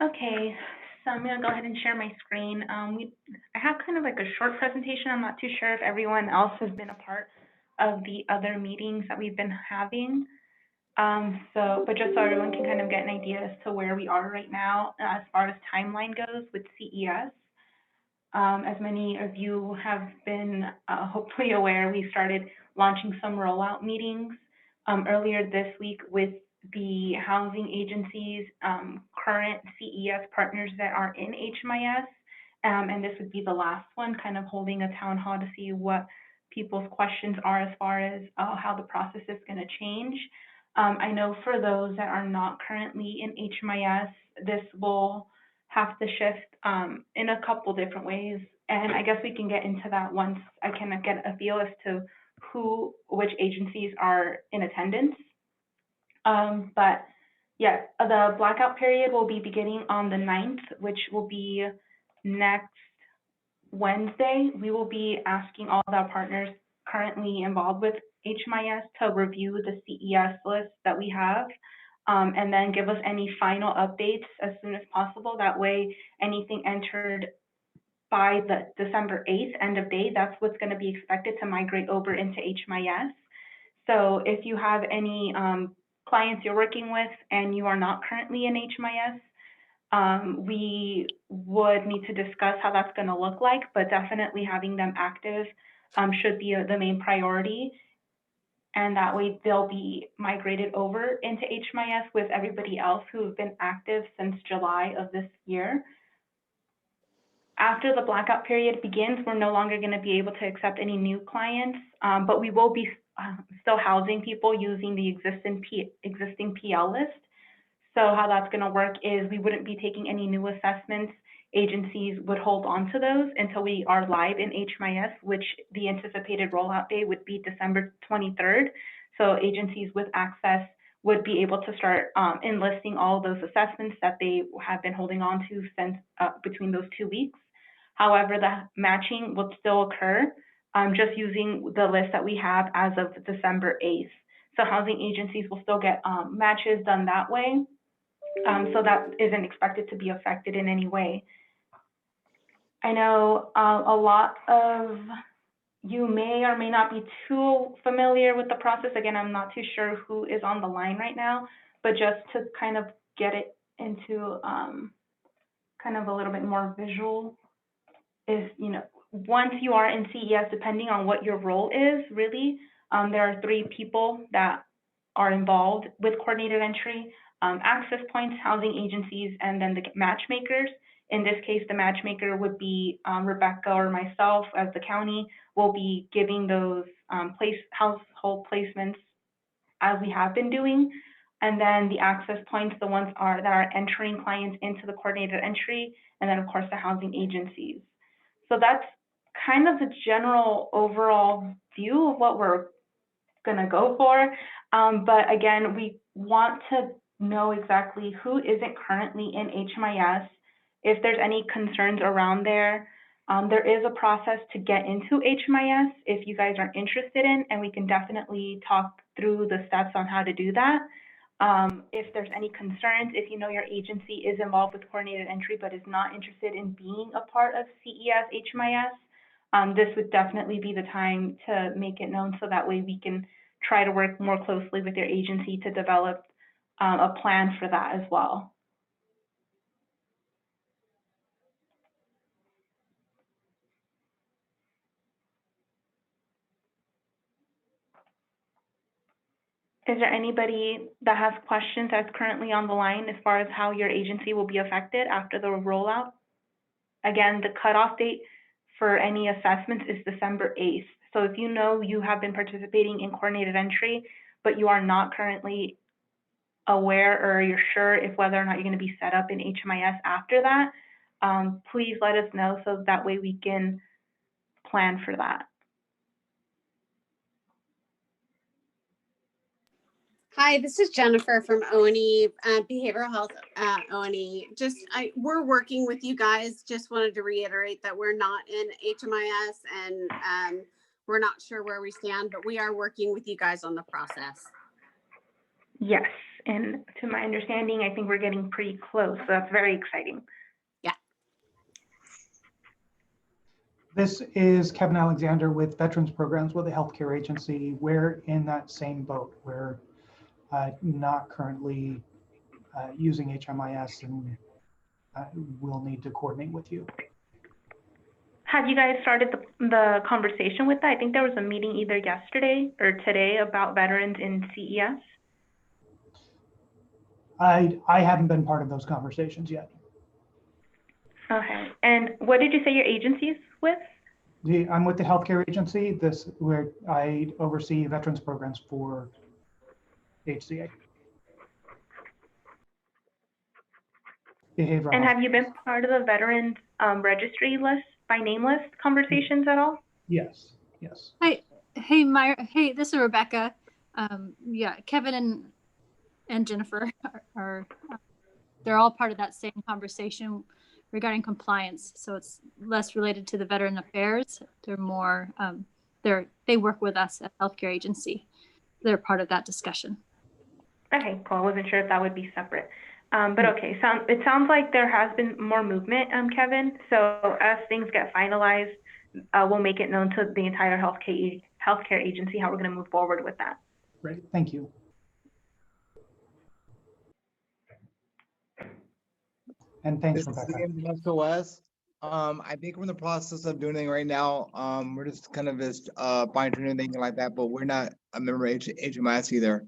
Okay, so I'm gonna go ahead and share my screen. I have kind of like a short presentation. I'm not too sure if everyone else has been a part of the other meetings that we've been having. But just so everyone can kind of get an idea as to where we are right now as far as timeline goes with CES. As many of you have been hopefully aware, we started launching some rollout meetings earlier this week with the housing agencies, current CES partners that are in HMIS. And this would be the last one, kind of holding a town hall to see what people's questions are as far as how the process is going to change. I know for those that are not currently in HMIS, this will have to shift in a couple different ways. And I guess we can get into that once I can get a feel as to which agencies are in attendance. But yeah, the blackout period will be beginning on the 9th, which will be next Wednesday. We will be asking all of our partners currently involved with HMIS to review the CES list that we have, and then give us any final updates as soon as possible. That way, anything entered by the December 8th end of day, that's what's going to be expected to migrate over into HMIS. So if you have any clients you're working with and you are not currently in HMIS, we would need to discuss how that's going to look like, but definitely having them active should be the main priority. And that way they'll be migrated over into HMIS with everybody else who have been active since July of this year. After the blackout period begins, we're no longer going to be able to accept any new clients, but we will be still housing people using the existing PL list. So how that's going to work is we wouldn't be taking any new assessments. Agencies would hold on to those until we are live in HMIS, which the anticipated rollout day would be December 23rd. So agencies with access would be able to start enlisting all of those assessments that they have been holding on to since between those 2 weeks. However, the matching will still occur, just using the list that we have as of December 8th. So housing agencies will still get matches done that way. So that isn't expected to be affected in any way. I know a lot of you may or may not be too familiar with the process. Again, I'm not too sure who is on the line right now, but just to kind of get it into kind of a little bit more visual is, once you are in CES, depending on what your role is, really, there are 3 people that are involved with coordinated entry, access points, housing agencies, and then the matchmakers. In this case, the matchmaker would be Rebecca or myself as the county will be giving those household placements as we have been doing. And then the access points, the ones that are entering clients into the coordinated entry, and then of course the housing agencies. So that's kind of the general overall view of what we're gonna go for. But again, we want to know exactly who isn't currently in HMIS. If there's any concerns around there, there is a process to get into HMIS if you guys are interested in, and we can definitely talk through the steps on how to do that. If there's any concerns, if you know your agency is involved with coordinated entry but is not interested in being a part of CES HMIS, this would definitely be the time to make it known so that way we can try to work more closely with your agency to develop a plan for that as well. Is there anybody that has questions that's currently on the line as far as how your agency will be affected after the rollout? Again, the cutoff date for any assessments is December 8th. So if you know you have been participating in coordinated entry, but you are not currently aware or you're sure if whether or not you're going to be set up in HMIS after that, please let us know so that way we can plan for that. Hi, this is Jennifer from O&E, Behavioral Health O&E. We're working with you guys. Just wanted to reiterate that we're not in HMIS and we're not sure where we stand, but we are working with you guys on the process. Yes, And to my understanding, I think we're getting pretty close. So that's very exciting. Yeah. This is Kevin Alexander with Veterans Programs with the Healthcare Agency. We're in that same boat. We're not currently using HMIS, and we'll need to coordinate with you. Have you guys started the conversation with that? I think there was a meeting either yesterday or today about veterans in CES. I haven't been part of those conversations yet. Okay. And what did you say your agency's with? I'm with the Healthcare Agency. Where I oversee veterans programs for HCA. Behavioral And health. have you been part of the veterans registry list by name list conversations at all? Yes, yes. Hey, Myra. Hey, this is Rebecca. Yeah, Kevin and Jennifer are they're all part of that same conversation regarding compliance. So it's less related to the veteran affairs. They're more they work with us at Healthcare Agency. They're part of that discussion. Okay, cool. I wasn't sure if that would be separate. But okay, it sounds like there has been more movement, Kevin. So as things get finalized, we'll make it known to the entire healthcare agency how we're going to move forward with that. Great, thank you. And thanks, Rebecca. SOS. I think we're in the process of doing it right now. We're just kind of just fine tuning things like that, but we're not a member of HMIS either.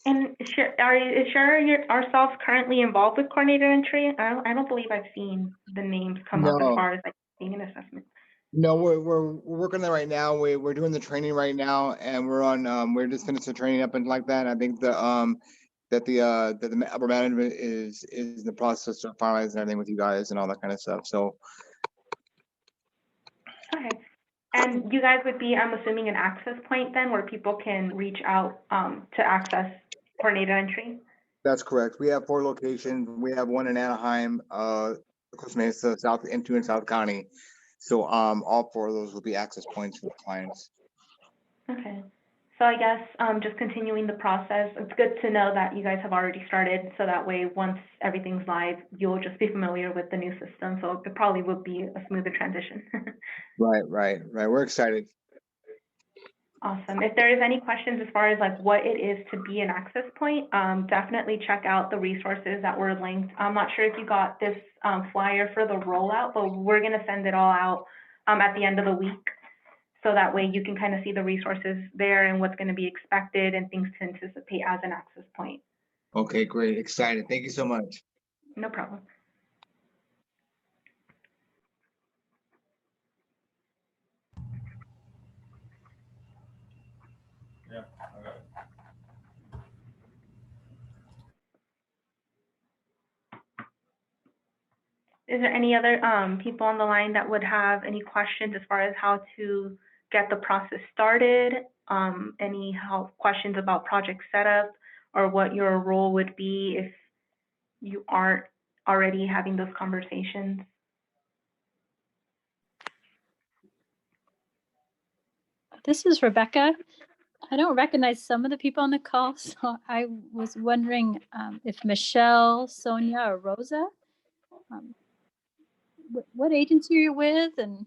And are you sure you're ourselves currently involved with coordinator entry? I don't believe I've seen the names come up as far as like being an assessment. No, we're working on that right now. We're doing the training right now, and we're just finished the training up and like that. I think that the upper management is in the process of finalizing everything with you guys and all that kind of stuff. So. Okay. And you guys would be, I'm assuming, an access point then where people can reach out to access coordinator entry? That's correct. We have 4 locations. We have one in Anaheim, Costa Mesa, South, and 2 in South County. So all 4 of those will be access points for the clients. Okay. So I guess just continuing the process, it's good to know that you guys have already started. So that way, once everything's live, you'll just be familiar with the new system. So it probably will be a smoother transition. Right. We're excited. Awesome. If there is any questions as far as like what it is to be an access point, definitely check out the resources that were linked. I'm not sure if you got this flyer for the rollout, but we're going to send it all out at the end of the week. So that way you can kind of see the resources there and what's going to be expected and things to anticipate as an access point. Okay, great. Excited. Thank you so much. No problem. Yeah, I got it. Is there any other people on the line that would have any questions as far as how to get the process started? Any questions about project setup or what your role would be if you aren't already having those conversations? This is Rebecca. I don't recognize some of the people on the call, so I was wondering if Michelle, Sonia, or Rosa, what agency you're with, and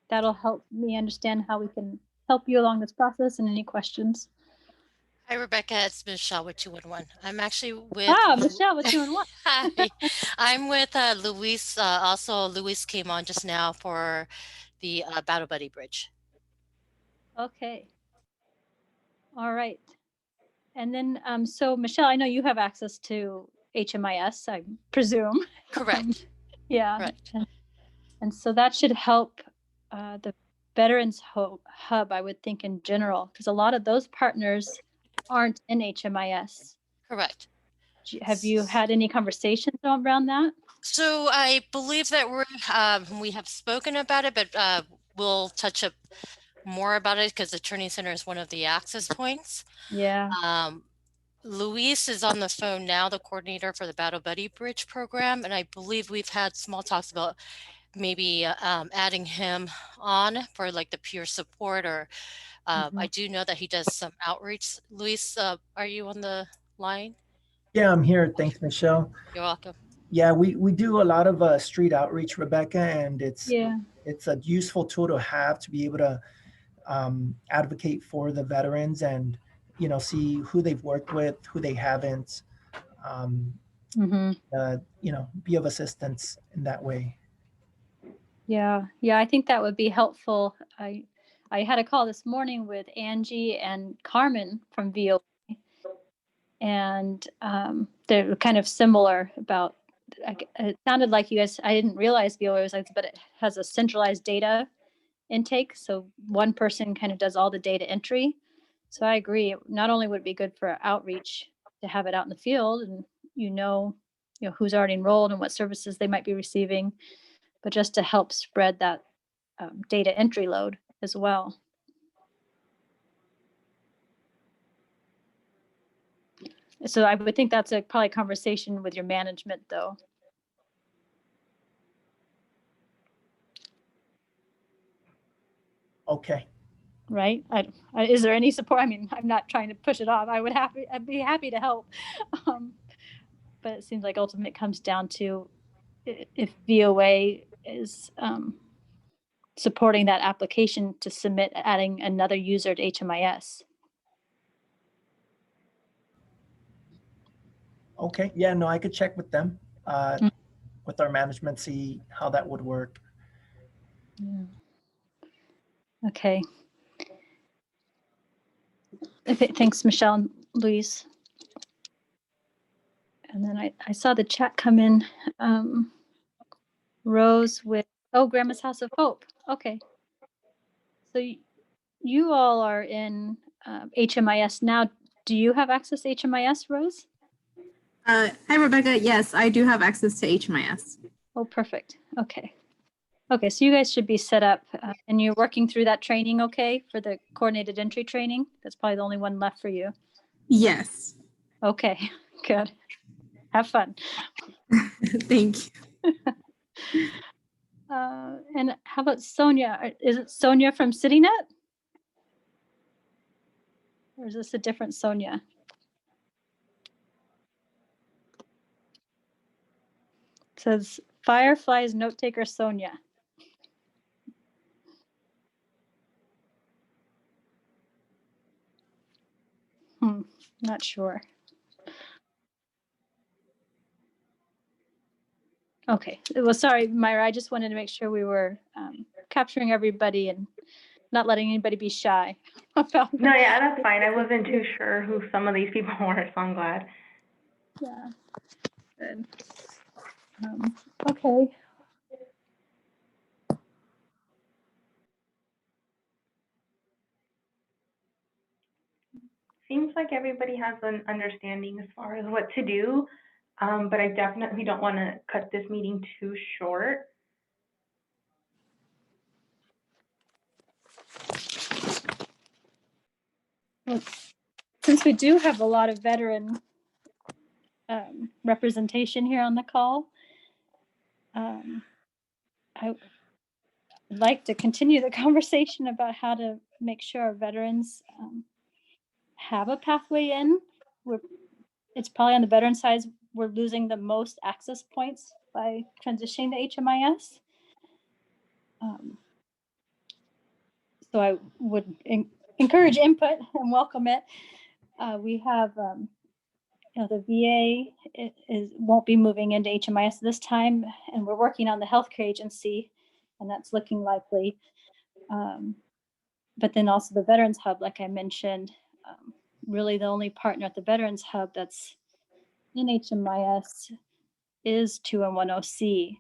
that'll help me understand how we can help you along this process and any questions. Hi, Rebecca. It's Michelle with 211. I'm actually with. Michelle with 211. Hi. I'm with Luis. Also, Luis came on just now for the Battle Buddy Bridge. Okay. All right. And then, so Michelle, I know you have access to HMIS, I presume. Correct. Yeah. Correct. And so that should help the Veterans Hub, I would think, in general, because a lot of those partners aren't in HMIS. Correct. Have you had any conversations around that? So I believe that we have spoken about it, but we'll touch up more about it because the Training Center is one of the access points. Yeah. Luis is on the phone now, the coordinator for the Battle Buddy Bridge program, and I believe we've had small talks about maybe adding him on for like the peer support, or I do know that he does some outreach. Luis, are you on the line? Yeah, I'm here. Thanks, Michelle. You're welcome. Yeah, we do a lot of street outreach, Rebecca, and Yeah. it's a useful tool to have to be able to advocate for the veterans and, see who they've worked with, who they haven't, Mm-hmm. be of assistance in that way. Yeah. I think that would be helpful. I had a call this morning with Angie and Carmen from VOA, and they're kind of similar about. It sounded like you guys. I didn't realize VOA was like, but it has a centralized data intake, so one person kind of does all the data entry. So I agree. Not only would it be good for outreach to have it out in the field, and who's already enrolled and what services they might be receiving, but just to help spread that data entry load as well. So I would think that's probably a conversation with your management, though. Okay. Right? Is there any support? I mean, I'm not trying to push it off. I'd be happy to help. But it seems like ultimately it comes down to if VOA is supporting that application to submit adding another user to HMIS. Okay. Yeah, no, I could check with them, with our management, see how that would work. Yeah. Okay. Thanks, Michelle and Louise. And then I saw the chat come in. Rose with, Grandma's House of Hope. Okay. So you all are in HMIS now. Do you have access to HMIS, Rose? Hi, Rebecca. Yes, I do have access to HMIS. Oh, perfect. Okay. Okay, so you guys should be set up, and you're working through that training, okay, for the coordinated entry training? That's probably the only one left for you. Yes. Okay, good. Have fun. Thank you. And how about Sonia? Is it Sonia from CityNet? Or is this a different Sonia? It says Firefly's note taker Sonia. Not sure. Okay, well, sorry, Myra, I just wanted to make sure we were capturing everybody and not letting anybody be shy about. No, yeah, that's fine. I wasn't too sure who some of these people were, so I'm glad. Yeah, good. Okay. Seems like everybody has an understanding as far as what to do, but I definitely don't want to cut this meeting too short. Well, since we do have a lot of veteran representation here on the call, I would like to continue the conversation about how to make sure our veterans have a pathway in. It's probably on the veteran side, we're losing the most access points by transitioning to HMIS. So I would encourage input and welcome it. We have, the VA won't be moving into HMIS this time, and we're working on the healthcare agency, and that's looking likely. But then also the Veterans Hub, like I mentioned, really the only partner at the Veterans Hub that's in HMIS is 2110C.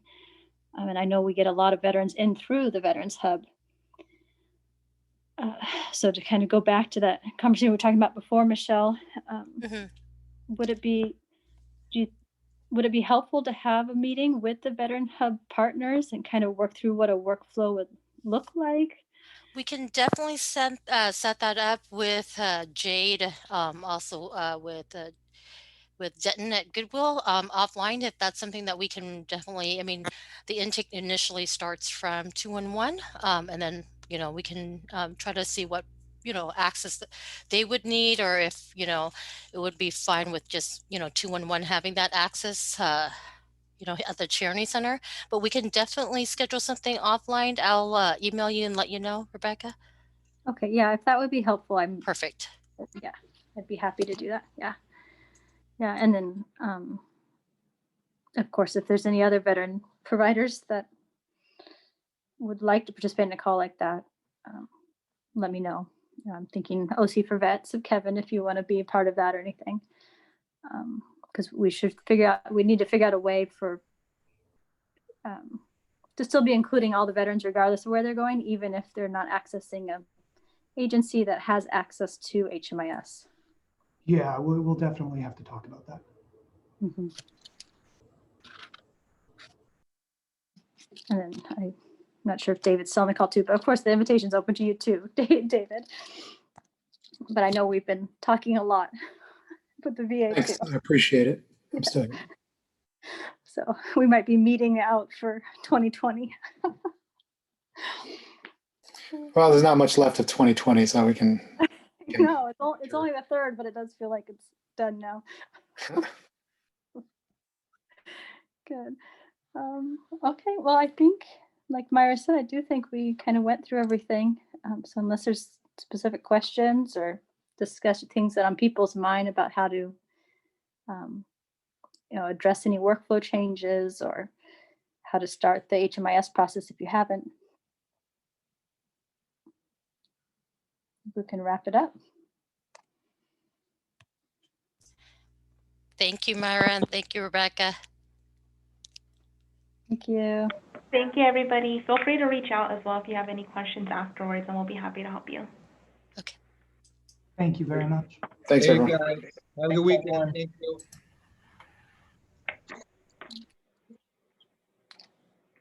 And I know we get a lot of veterans in through the Veterans Hub. So to kind of go back to that conversation we were talking about before, Michelle, would it be helpful to have a meeting with the Veteran Hub partners and kind of work through what a workflow would look like? We can definitely set that up with Jade, also with with Denton at Goodwill offline, if that's something that we can definitely, I mean, the intake initially starts from 211, and then, you know, we can try to see what, you know, access that they would need, or if, you know, it would be fine with just, you know, 211 having that access, you know, at the Charity Center. But we can definitely schedule something offline. I'll email you and let you know, Rebecca. Okay, yeah, if that would be helpful, Perfect. yeah, I'd be happy to do that. Yeah. Yeah, and then, of course, if there's any other veteran providers that would like to participate in a call like that, let me know. I'm thinking OC for Vets of Kevin, if you want to be a part of that or anything. Because we need to figure out a way for to still be including all the veterans regardless of where they're going, even if they're not accessing a agency that has access to HMIS. Yeah, we'll definitely have to talk about that. Mm-hmm. And then I'm not sure if David's still on the call too, but of course the invitation's open to you too, David. But I know we've been talking a lot with the VA Thanks. too. I appreciate it. I'm still here. So we might be meeting out for 2020. Well, there's not much left of 2020, so we can. No, it's only the third, but it does feel like it's done now. Good. Okay, well, I think, like Myra said, I do think we kind of went through everything. So unless there's specific questions or discuss things that on people's mind about how to, you know, address any workflow changes or how to start the HMIS process if you haven't, we can wrap it up. Thank you, Myra, and thank you, Rebecca. Thank you. Thank you, everybody. Feel free to reach out as well if you have any questions afterwards, and we'll be happy to help you. Okay. Thank you very much. Thanks, Hey, everyone. guys. Have a good weekend. Thank you.